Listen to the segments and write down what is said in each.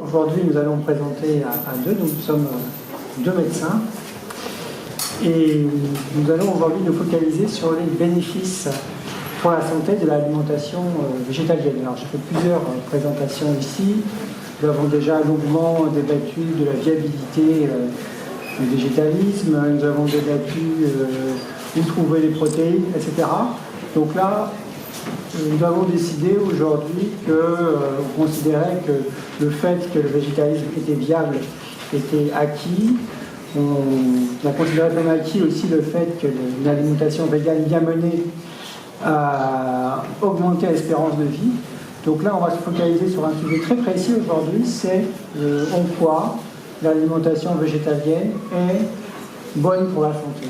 aujourd'hui, nous allons présenter à deux. Nous sommes deux médecins. Et nous allons aujourd'hui nous focaliser sur les bénéfices pour la santé de l'alimentation végétalienne. Alors, j'ai fait plusieurs présentations ici. Nous avons déjà longuement débattu de la viabilité du végétalisme. Nous avons débattu où trouver les protéines, etc. Donc là, nous avons décidé aujourd'hui qu'on considérait que le fait que le végétalisme était viable était acquis. On a considéré comme acquis aussi le fait qu'une alimentation végane bien menée a augmenté l'espérance de vie. Donc là, on va se focaliser sur un sujet très précis aujourd'hui, c'est en quoi l'alimentation végétalienne est bonne pour la santé.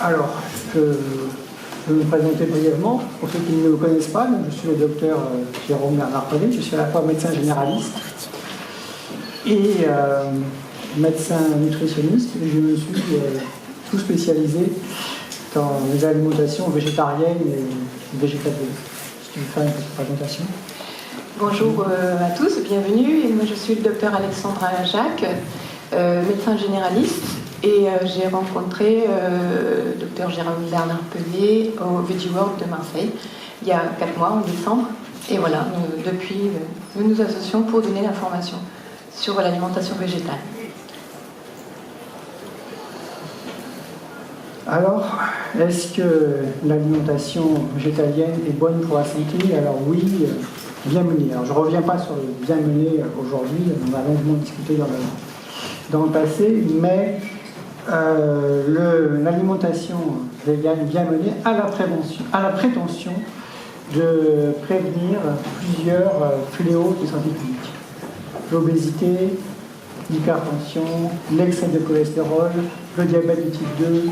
Alors, je vais me présenter brièvement. Pour ceux qui ne me connaissent pas, donc je suis le docteur Jérôme Bernard Pellet, je suis à la fois médecin généraliste et médecin nutritionniste. Et je me suis tout spécialisé dans les alimentations végétariennes et végétaliennes. Est-ce que tu veux faire une petite présentation ? Bonjour à tous, bienvenue. Et moi, je suis le docteur Alexandra Jacques, médecin généraliste. Et j'ai rencontré le docteur Jérôme Bernard Pellet au VeggieWorld de Marseille il y a 4 mois, en décembre. Et voilà, depuis, nous nous associons pour donner l'information sur l'alimentation végétale. Alors, est-ce que l'alimentation végétalienne est bonne pour la santé ? Alors oui, bien menée. Alors je ne reviens pas sur le bien mené aujourd'hui, on a longuement discuté dans le passé, mais l'alimentation végane bien menée a la prétention de prévenir plusieurs fléaux de santé publique. L'obésité, l'hypertension, l'excès de cholestérol, le diabète de type 2,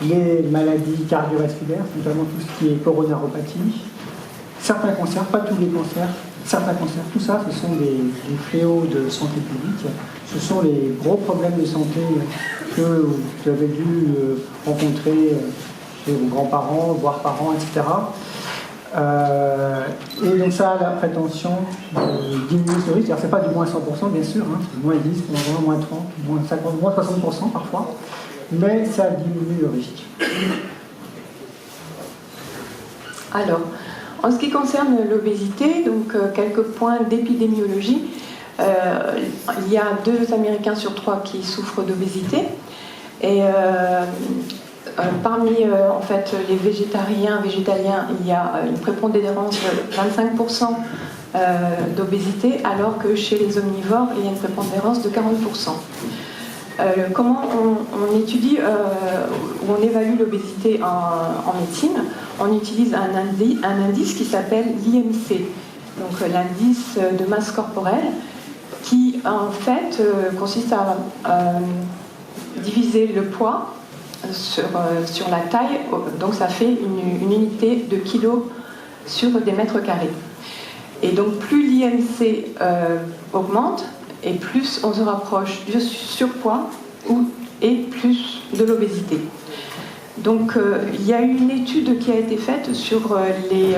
les maladies cardiovasculaires, notamment tout ce qui est coronaropathie, certains cancers, pas tous les cancers, certains cancers, tout ça, ce sont des fléaux de santé publique. Ce sont les gros problèmes de santé que vous avez dû rencontrer chez vos grands-parents, voire parents, etc. Et donc ça a la prétention de diminuer ce risque. Alors c'est pas du moins 100% bien sûr, hein, c'est moins 10, moins 30, moins 50, moins 60% parfois, mais ça diminue le risque. Alors, en ce qui concerne l'obésité, donc quelques points d'épidémiologie. Il y a 2 Américains sur 3 qui souffrent d'obésité. Et parmi en fait, les végétaliens, il y a une prépondérance de 25% d'obésité, alors que chez les omnivores, il y a une prépondérance de 40%. Comment on étudie ou on évalue l'obésité en médecine? On utilise un indice qui s'appelle l'IMC, donc l'indice de masse corporelle, qui en fait consiste à diviser le poids sur la taille, donc ça fait une unité de kilos sur des mètres carrés. Et donc plus l'IMC augmente, et plus on se rapproche du surpoids et plus de l'obésité. Donc il y a eu une étude qui a été faite sur les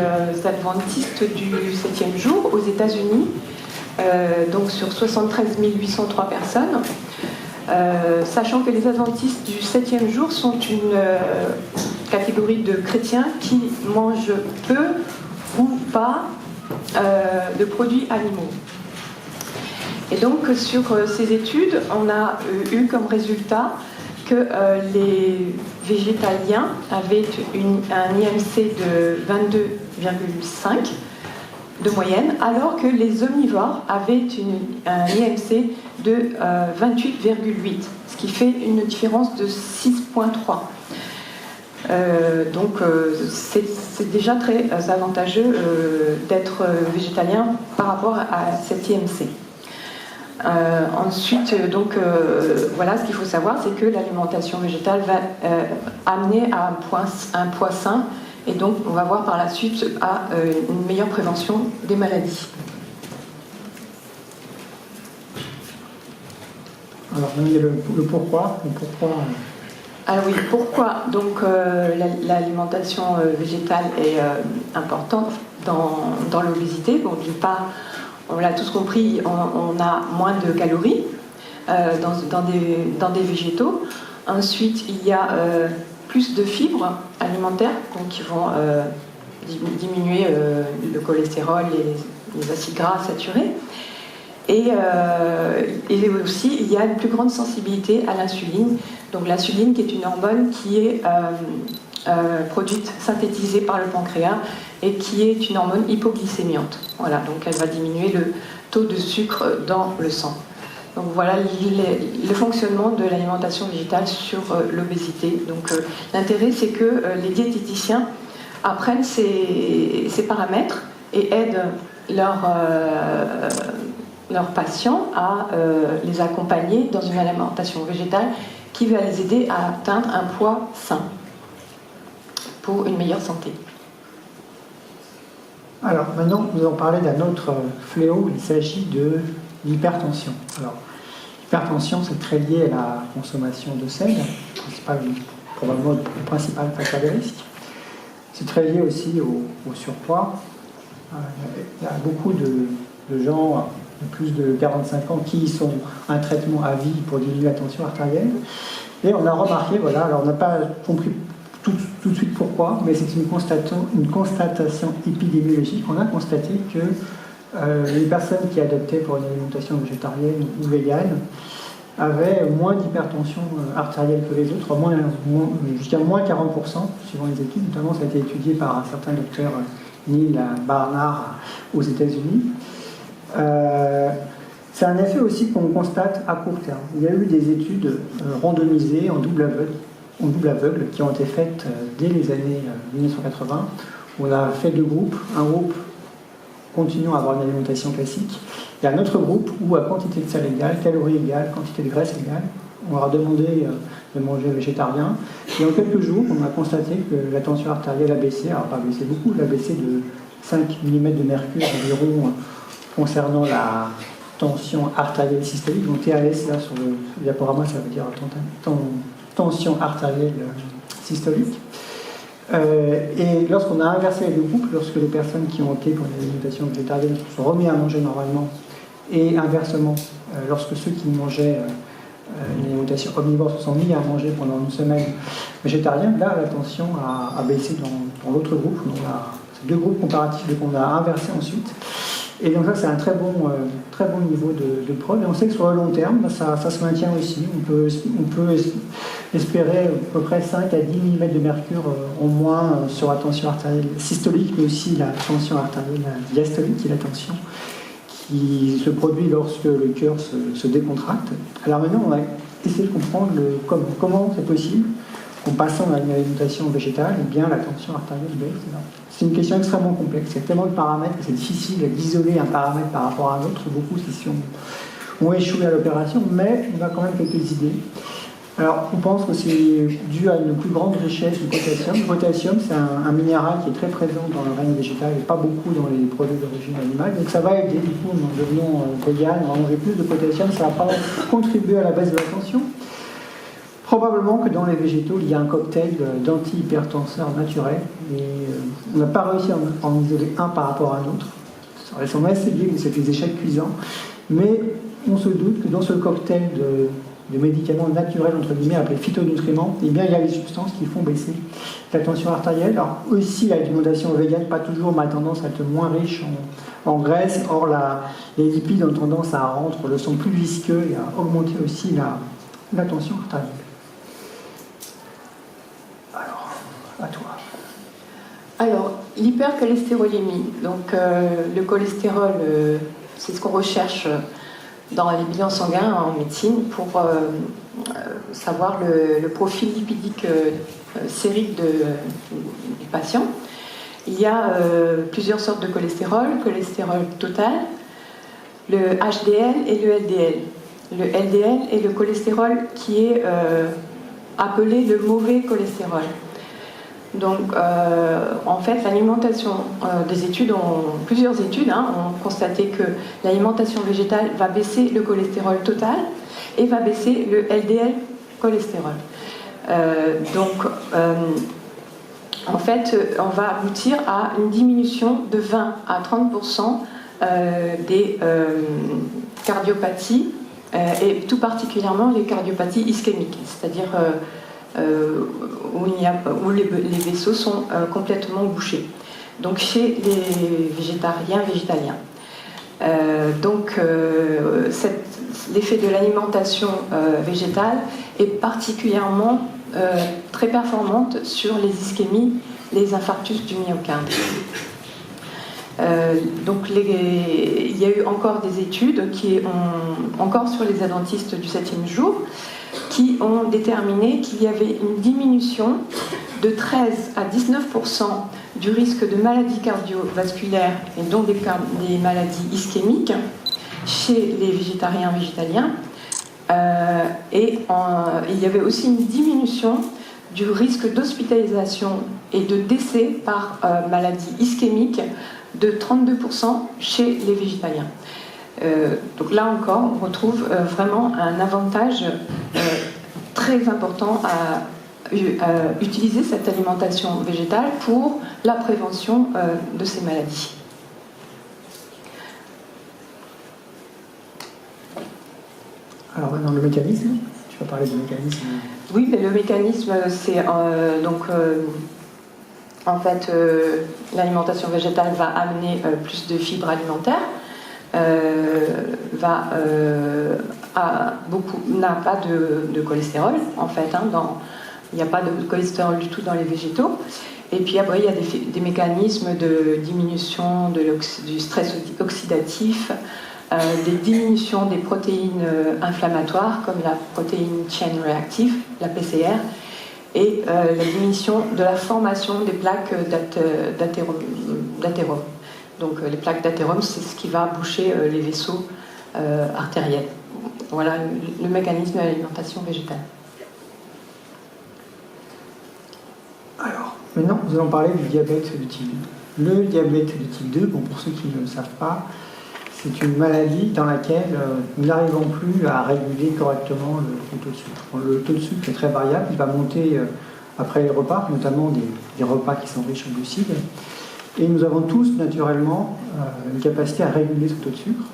adventistes du 7e jour aux États-Unis, donc sur 73 803 personnes, sachant que les adventistes du 7e jour sont une catégorie de chrétiens qui mangent peu ou pas de produits animaux. Et donc sur ces études, on a eu comme résultat que les végétaliens avaient un IMC de 22,5 de moyenne, alors que les omnivores avaient un IMC de 28,8, ce qui fait une différence de 6,3. Donc c'est déjà très avantageux d'être végétalien par rapport à cet IMC. Ensuite, donc, voilà, ce qu'il faut savoir, c'est que l'alimentation végétale va amener à un poids sain, et donc on va voir par la suite à une meilleure prévention des maladies. Alors, il y a le pourquoi. Alors oui, pourquoi donc l'alimentation végétale est importante dans l'obésité. Bon, d'une part, on l'a tous compris, on a moins de calories dans des végétaux. Ensuite, il y a plus de fibres alimentaires, donc qui vont diminuer le cholestérol et les acides gras saturés. Et aussi, il y a une plus grande sensibilité à l'insuline. Donc l'insuline qui est une hormone qui est produite, synthétisée par le pancréas et qui est une hormone hypoglycémiante. Voilà, donc elle va diminuer le taux de sucre dans le sang. Donc voilà le fonctionnement de l'alimentation végétale sur l'obésité. Donc l'intérêt, c'est que les diététiciens apprennent ces paramètres et aident leurs patients à les accompagner dans une alimentation végétale qui va les aider à atteindre un poids sain pour une meilleure santé. Alors maintenant, nous allons parler d'un autre fléau, il s'agit de l'hypertension. Alors, l'hypertension, c'est très lié à la consommation de sel, probablement le principal facteur de risque. C'est très lié aussi au surpoids. Il y a beaucoup de gens de plus de 45 ans qui sont un traitement à vie pour diminuer la tension artérielle. Et on a remarqué, voilà, alors on n'a pas compris tout de suite pourquoi, mais c'est une constatation épidémiologique. On a constaté que les personnes qui adoptaient pour une alimentation végétarienne ou végane avaient moins d'hypertension artérielle que les autres, jusqu'à moins 40%, suivant les études. Notamment, ça a été étudié par un certain docteur Neil Barnard aux États-Unis. C'est un effet aussi qu'on constate à court terme. Il y a eu des études randomisées en double aveugle qui ont été faites dès les années 1980, où on a fait deux groupes. Un groupe continuant à avoir une alimentation classique, et un autre groupe où à quantité de sel égale, calories égales, quantité de graisse égale, on leur a demandé de manger végétarien. Et en quelques jours, on a constaté que la tension artérielle a baissé, alors pas baissé beaucoup, elle a baissé de 5 mm de mercure environ concernant la tension artérielle systolique. Donc TAS, là sur le diaporama, ça veut dire tension artérielle systolique. Et lorsqu'on a inversé les deux groupes, lorsque les personnes qui ont opté pour une alimentation végétarienne se sont remis à manger normalement, et inversement, lorsque ceux qui mangeaient une alimentation omnivore se sont mis à manger pendant une semaine végétarienne, là la tension a baissé dans l'autre groupe. Donc c'est deux groupes comparatifs qu'on a inversés ensuite. Et donc ça, c'est un très bon niveau de preuve. Et on sait que sur le long terme, ça se maintient aussi. On peut espérer à peu près 5 à 10 mm de mercure en moins sur la tension artérielle systolique, mais aussi la tension artérielle diastolique, qui est la tension qui se produit lorsque le cœur se décontracte. Alors maintenant, on va essayer de comprendre comment c'est possible qu'en passant à une alimentation végétale, eh bien, la tension artérielle baisse. C'est une question extrêmement complexe. Il y a tellement de paramètres que c'est difficile d'isoler un paramètre par rapport à un autre. Beaucoup ont échoué à l'opération, mais on a quand même quelques idées. Alors, on pense que c'est dû à une plus grande richesse du potassium. Le potassium, c'est un minéral qui est très présent dans le règne végétal et pas beaucoup dans les produits d'origine animale. Donc ça va aider, du coup, en devenant vegan, on va manger plus de potassium, ça va pas contribuer à la baisse de la tension. Probablement que dans les végétaux, il y a un cocktail d'anti-hypertenseurs naturels. Et on n'a pas réussi à en isoler un par rapport à un autre. Ça ressemble assez bien, c'est des échecs cuisants. Mais on se doute que dans ce cocktail de médicaments naturels, entre guillemets, appelés phytonutriments, eh bien, il y a des substances qui font baisser la tension artérielle. Alors, aussi, l'alimentation végane, pas toujours, mais a tendance à être moins riche en graisse. Or, les lipides ont tendance à rendre le sang plus visqueux et à augmenter aussi la tension artérielle. Alors, à toi. Alors, l'hypercholestérolémie. Donc, le cholestérol, c'est ce qu'on recherche dans les bilans sanguins en médecine pour savoir le profil lipidique sérique du patient. Il y a plusieurs sortes de cholestérol total, le HDL et le LDL. Le LDL est le cholestérol qui est appelé le mauvais cholestérol. Donc, en fait, l'alimentation, plusieurs études ont constaté que l'alimentation végétale va baisser le cholestérol total et va baisser le LDL cholestérol. en fait, on va aboutir à une diminution de 20 à 30% des cardiopathies, et tout particulièrement les cardiopathies ischémiques, c'est-à-dire où les vaisseaux sont complètement bouchés. Donc chez les végétaliens. L'effet de l'alimentation végétale est particulièrement très performante sur les ischémies, les infarctus du myocarde. Il y a eu encore des études encore sur les adventistes du 7e jour, qui ont déterminé qu'il y avait une diminution de 13 à 19% du risque de maladies cardiovasculaires et donc des maladies ischémiques chez les végétaliens. Il y avait aussi une diminution du risque d'hospitalisation et de décès par maladie ischémique de 32% chez les végétaliens. Donc là encore, on retrouve vraiment un avantage très important à utiliser cette alimentation végétale pour la prévention de ces maladies. Alors maintenant le mécanisme, tu vas parler du mécanisme. Oui, mais le mécanisme, c'est en fait l'alimentation végétale va amener plus de fibres alimentaires, n'a pas de cholestérol en fait, il n'y a pas de cholestérol du tout dans les végétaux. Et puis après, il y a des mécanismes de diminution du stress oxydatif, des diminutions des protéines inflammatoires comme la protéine chain reactive, la PCR, et la diminution de la formation des plaques d'athérome. Donc les plaques d'athérome, c'est ce qui va boucher les vaisseaux artériels. Voilà le mécanisme de l'alimentation végétale. Alors, maintenant, nous allons parler du diabète de type 2. Le diabète de type 2, bon, pour ceux qui ne le savent pas, c'est une maladie dans laquelle nous n'arrivons plus à réguler correctement le taux de sucre. Le taux de sucre est très variable, il va monter après les repas, notamment des repas qui sont riches en glucides. Et nous avons tous, naturellement, une capacité à réguler ce taux de sucre,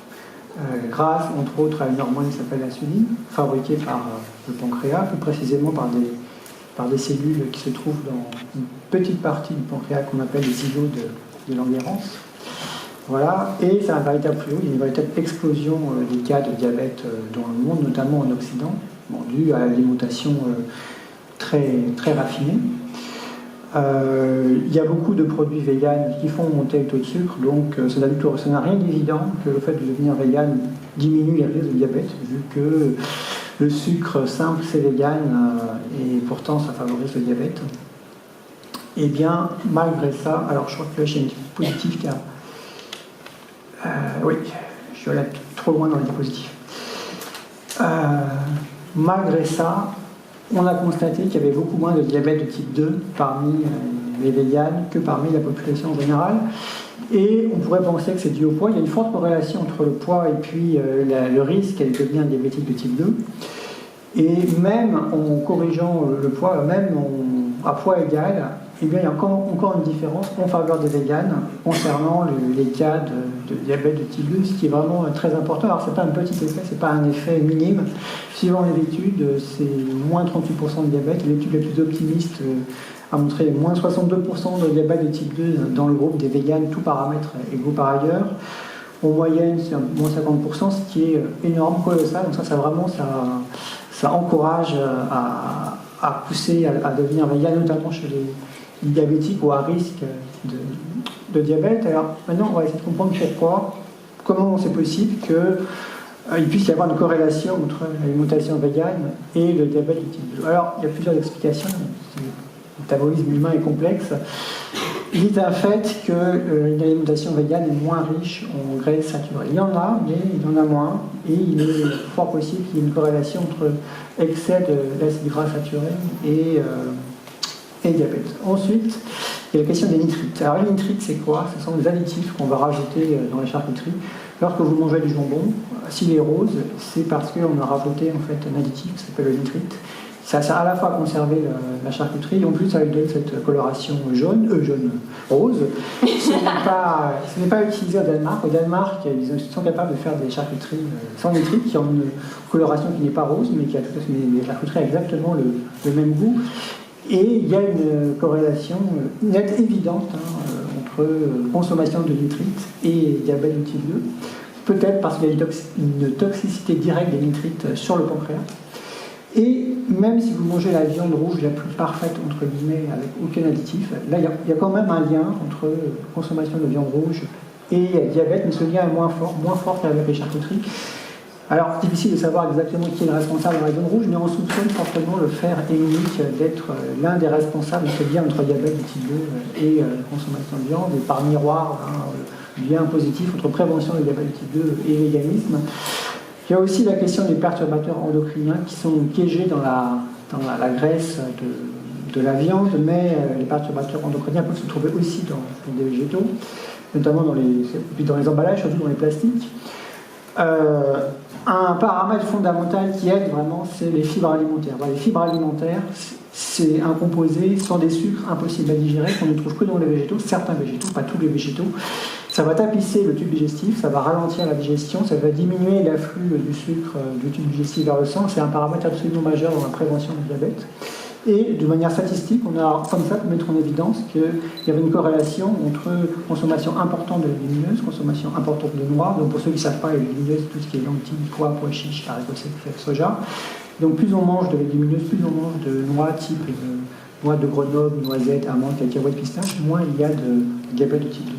grâce, entre autres, à une hormone qui s'appelle l'insuline, fabriquée par le pancréas, plus précisément par des cellules qui se trouvent dans une petite partie du pancréas qu'on appelle les îlots de Langerhans. Voilà, et c'est un véritable fléau, il y a une véritable explosion des cas de diabète dans le monde, notamment en Occident, dû à l'alimentation très, très raffinée. Il y a beaucoup de produits véganes qui font monter le taux de sucre, donc ça n'a rien d'évident que le fait de devenir végane diminue les risques de diabète, vu que le sucre simple c'est végane et pourtant ça favorise le diabète. Et bien, malgré ça, alors je crois que là j'ai une diapositive qui a... oui, je suis allé trop loin dans les diapositives. Malgré ça, on a constaté qu'il y avait beaucoup moins de diabète de type 2 parmi les véganes que parmi la population en général. Et on pourrait penser que c'est dû au poids. Il y a une forte corrélation entre le poids et puis le risque de devenir diabétique de type 2. Et même en corrigeant le poids, à poids égal, eh bien, il y a encore une différence en faveur des véganes concernant les cas de diabète de type 2, ce qui est vraiment très important. Alors, ce n'est pas un petit effet, ce n'est pas un effet minime. Suivant les études, c'est moins 38% de diabète. L'étude la plus optimiste a montré moins 62% de diabète de type 2 dans le groupe des véganes, tous paramètres égaux par ailleurs. En moyenne, c'est moins 50%, ce qui est énorme, colossal. Donc ça encourage à pousser à devenir vegan, notamment chez les diabétiques ou à risque de diabète. Alors maintenant, on va essayer de comprendre comment c'est possible qu'il puisse y avoir une corrélation entre l'alimentation végane et le diabète de type 2. Alors, il y a plusieurs explications. Le métabolisme humain est complexe. Il est un fait qu'une alimentation végane est moins riche en graisses saturées. Il y en a, mais il y en a moins. Et il est fort possible qu'il y ait une corrélation entre excès d'acide gras saturé et diabète. Ensuite, il y a la question des nitrites. Alors les nitrites, c'est quoi? Ce sont des additifs qu'on va rajouter dans les charcuteries. Lorsque vous mangez du jambon, s'il est rose, c'est parce qu'on a rajouté en fait un additif qui s'appelle le nitrite, ça sert à la fois à conserver la charcuterie, et en plus ça lui donne cette coloration rose. Ce n'est pas utilisé au Danemark. Au Danemark, ils sont capables de faire des charcuteries sans nitrite, qui ont une coloration qui n'est pas rose, mais qui a tout à fait des charcuteries exactement le même goût. Et il y a une corrélation nette, évidente, entre consommation de nitrite et diabète de type 2. Peut-être parce qu'il y a une toxicité directe des nitrites sur le pancréas. Et même si vous mangez la viande rouge la plus parfaite, entre guillemets, avec aucun additif, là, il y a quand même un lien entre consommation de viande rouge et diabète, mais ce lien est moins fort qu'avec les charcuteries. Alors, difficile de savoir exactement qui est le responsable de la viande rouge, mais on soupçonne fortement le fer héminique d'être l'un des responsables de ce lien entre diabète de type 2 et consommation de viande, et par miroir, lien positif entre prévention du diabète de type 2 et véganisme. Il y a aussi la question des perturbateurs endocriniens qui sont piégés dans la graisse de la viande, mais les perturbateurs endocriniens peuvent se trouver aussi dans des végétaux, notamment dans les emballages, surtout dans les plastiques. Un paramètre fondamental qui aide vraiment, c'est les fibres alimentaires. Les fibres alimentaires, c'est un composé sans des sucres impossibles à digérer qu'on ne trouve que dans les végétaux, certains végétaux, pas tous les végétaux. Ça va tapisser le tube digestif, ça va ralentir la digestion, ça va diminuer l'afflux du sucre du tube digestif vers le sang. C'est un paramètre absolument majeur dans la prévention du diabète. Et de manière statistique, on a comme ça pu mettre en évidence qu'il y avait une corrélation entre consommation importante de légumineuses, consommation importante de noix. Donc pour ceux qui ne savent pas, les légumineuses, tout ce qui est lentilles, pois chiches, haricots secs, soja. Donc plus on mange de légumineuses, plus on mange de noix type noix de Grenoble, noisettes, amandes, cacahuètes, pistaches, moins il y a de diabète de type 2.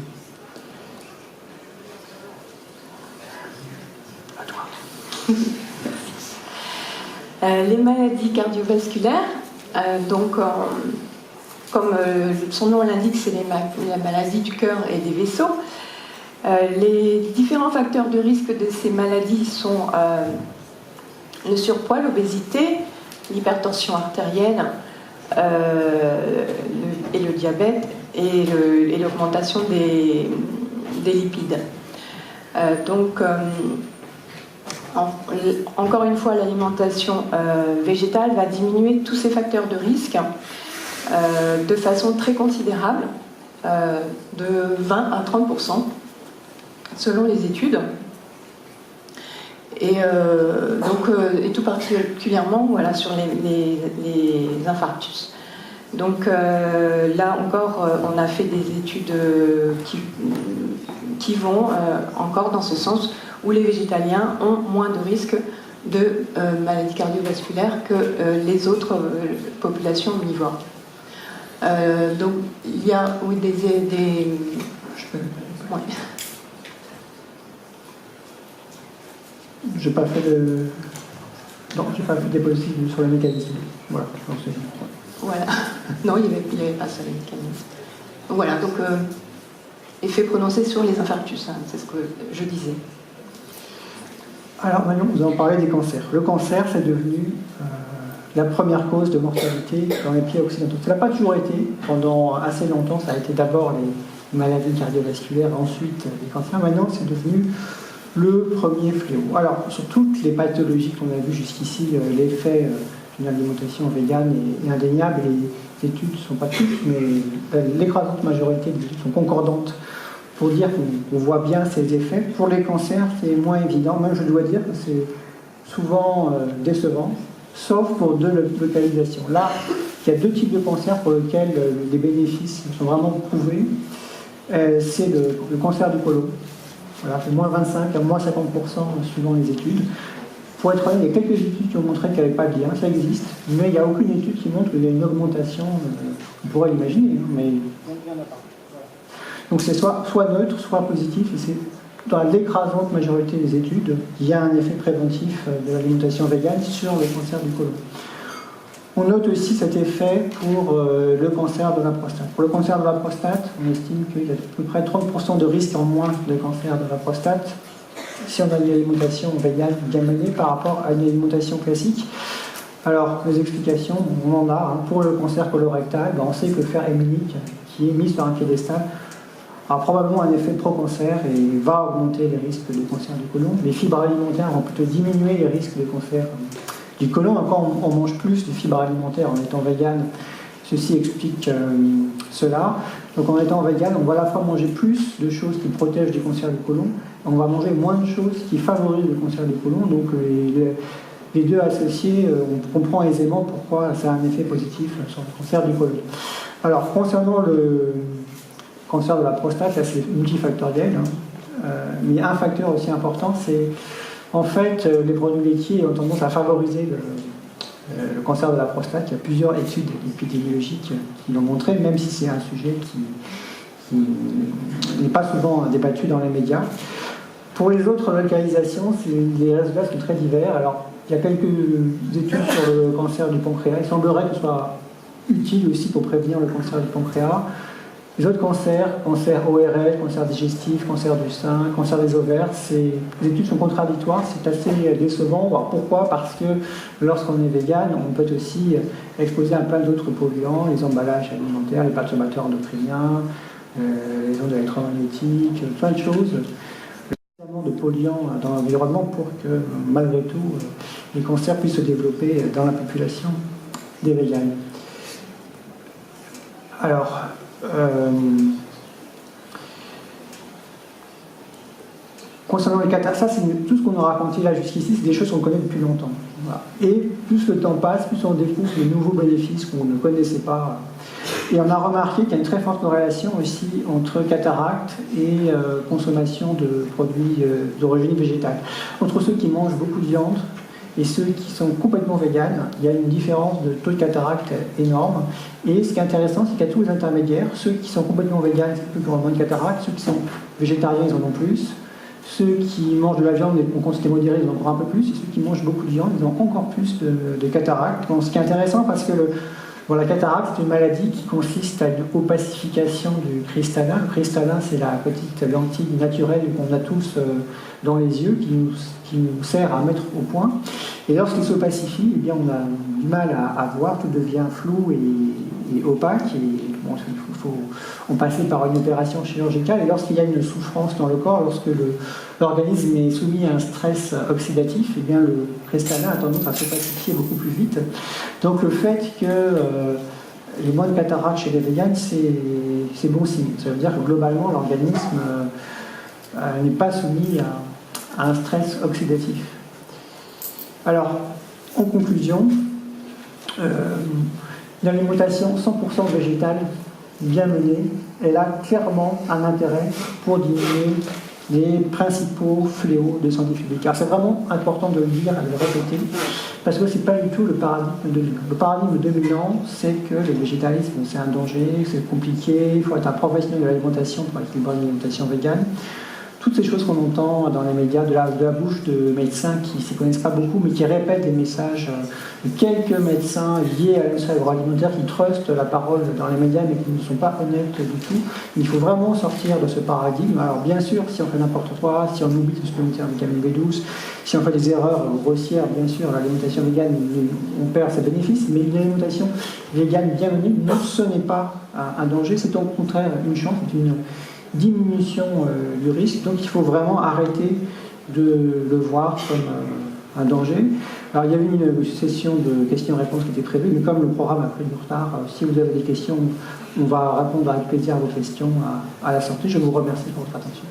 Les maladies cardiovasculaires, comme son nom l'indique, c'est la maladie du cœur et des vaisseaux. Les différents facteurs de risque de ces maladies sont le surpoids, l'obésité, l'hypertension artérielle et le diabète et l'augmentation des lipides. Encore une fois, l'alimentation végétale va diminuer tous ces facteurs de risque de façon très considérable, de 20 à 30% selon les études. Et tout particulièrement sur les infarctus. Donc là encore, on a fait des études qui vont encore dans ce sens, où les végétaliens ont moins de risques de maladies cardiovasculaires que les autres populations omnivores. Donc il y a des ouais. J'ai pas fait de diapositive sur le mécanisme. Voilà. Voilà. Non, il n'y avait pas ça, le mécanisme. Voilà, donc effet prononcé sur les infarctus, c'est ce que je disais. Alors maintenant, vous en parlez des cancers. Le cancer, c'est devenu la première cause de mortalité dans les pays occidentaux. Ça n'a pas toujours été. Pendant assez longtemps, ça a été d'abord les maladies cardiovasculaires, ensuite les cancers. Maintenant, c'est devenu le premier fléau. Alors, sur toutes les pathologies qu'on a vues jusqu'ici, l'effet d'une alimentation végane est indéniable. Les études ne sont pas toutes, mais l'écrasante majorité des études sont concordantes pour dire qu'on voit bien ces effets. Pour les cancers, c'est moins évident. Même, je dois dire que c'est souvent décevant, sauf pour deux localisations. Là, il y a deux types de cancers pour lesquels les bénéfices sont vraiment prouvés. C'est le cancer du côlon. Voilà, c'est moins 25 à moins 50% suivant les études. Pour être honnête, il y a quelques études qui ont montré qu'il n'y avait pas de lien, ça existe, mais il n'y a aucune étude qui montre qu'il y a une augmentation, on pourrait l'imaginer, mais... Donc c'est soit neutre, soit positif, et c'est dans l'écrasante majorité des études, il y a un effet préventif de l'alimentation végane sur le cancer du côlon. On note aussi cet effet pour le cancer de la prostate. Pour le cancer de la prostate, on estime qu'il y a à peu près 30% de risque en moins de cancer de la prostate si on a une alimentation végane bien menée par rapport à une alimentation classique. Alors, les explications, on en a. Pour le cancer colorectal, on sait que le fer héminique, qui est mis sur un piédestal, a probablement un effet pro-cancer et va augmenter les risques de cancer du côlon. Les fibres alimentaires vont plutôt diminuer les risques de cancer du côlon. Encore, on mange plus de fibres alimentaires en étant vegan. Ceci explique cela. Donc en étant vegan, on va à la fois manger plus de choses qui protègent du cancer du côlon, et on va manger moins de choses qui favorisent le cancer du côlon. Donc les deux associés, on comprend aisément pourquoi ça a un effet positif sur le cancer du côlon. Alors concernant le cancer de la prostate, là c'est multifactoriel, hein. Mais un facteur aussi important, c'est en fait les produits laitiers ont tendance à favoriser le cancer de la prostate. Il y a plusieurs études épidémiologiques qui l'ont montré, même si c'est un sujet qui n'est pas souvent débattu dans les médias. Pour les autres localisations, les résultats sont très divers. Alors, il y a quelques études sur le cancer du pancréas. Il semblerait que ce soit utile aussi pour prévenir le cancer du pancréas. Les autres cancers, cancer ORL, cancer digestif, cancer du sein, cancer des ovaires, les études sont contradictoires, c'est assez décevant. Alors pourquoi ? Parce que lorsqu'on est vegan, on peut être aussi exposé à plein d'autres polluants, les emballages alimentaires, les perturbateurs endocriniens, les ondes électromagnétiques, plein de choses. De polluants dans l'environnement pour que, malgré tout, les cancers puissent se développer dans la population des véganes. Alors, concernant les cataractes, ça c'est tout ce qu'on a raconté là jusqu'ici, c'est des choses qu'on connaît depuis longtemps. Voilà. Et plus le temps passe, plus on découvre de nouveaux bénéfices qu'on ne connaissait pas. Et on a remarqué qu'il y a une très forte corrélation aussi entre cataracte et consommation de produits d'origine végétale. Entre ceux qui mangent beaucoup de viande et ceux qui sont complètement véganes, il y a une différence de taux de cataracte énorme. Et ce qui est intéressant, c'est qu'à tous les intermédiaires, ceux qui sont complètement véganes, ils ont moins de cataracte, ceux qui sont végétariens, ils en ont plus. Ceux qui mangent de la viande, en quantité modérée, ils en ont encore un peu plus. Et ceux qui mangent beaucoup de viande, ils ont encore plus de cataracte. Donc, ce qui est intéressant, parce que la cataracte, c'est une maladie qui consiste à une opacification du cristallin. Le cristallin, c'est la petite lentille naturelle qu'on a tous dans les yeux, qui nous sert à mettre au point. Et lorsqu'il s'opacifie, eh bien, on a du mal à voir, tout devient flou et opaque. Et bon, on passe par une opération chirurgicale. Et lorsqu'il y a une souffrance dans le corps, lorsque l'organisme est soumis à un stress oxydatif, eh bien, le cristallin a tendance à s'opacifier beaucoup plus vite. Donc le fait que il y ait moins de cataracte chez les véganes, c'est bon signe. Ça veut dire que globalement, l'organisme n'est pas soumis à un stress oxydatif. Alors, en conclusion, une alimentation 100% végétale, bien menée, elle a clairement un intérêt pour diminuer les principaux fléaux de santé publique. Alors c'est vraiment important de le dire et de le répéter, parce que ce n'est pas du tout le paradigme dominant. Le paradigme dominant, c'est que le végétalisme, c'est un danger, c'est compliqué, il faut être un professionnel de l'alimentation pour équilibrer une alimentation végane. Toutes ces choses qu'on entend dans les médias, de la bouche de médecins qui ne s'y connaissent pas beaucoup, mais qui répètent des messages de quelques médecins liés à l'industrie agroalimentaire qui trustent la parole dans les médias, mais qui ne sont pas honnêtes du tout. Il faut vraiment sortir de ce paradigme. Alors bien sûr, si on fait n'importe quoi, si on oublie de supplémenter en vitamine B12, si on fait des erreurs grossières, bien sûr, l'alimentation végane, on perd ses bénéfices, mais une alimentation végane bien menée, non, ce n'est pas un danger, c'est au contraire une chance, c'est une diminution du risque. Donc il faut vraiment arrêter de le voir comme un danger. Alors il y avait une session de questions-réponses qui était prévue, mais comme le programme a pris du retard, si vous avez des questions, on va répondre avec plaisir à vos questions à la sortie. Je vous remercie pour votre attention.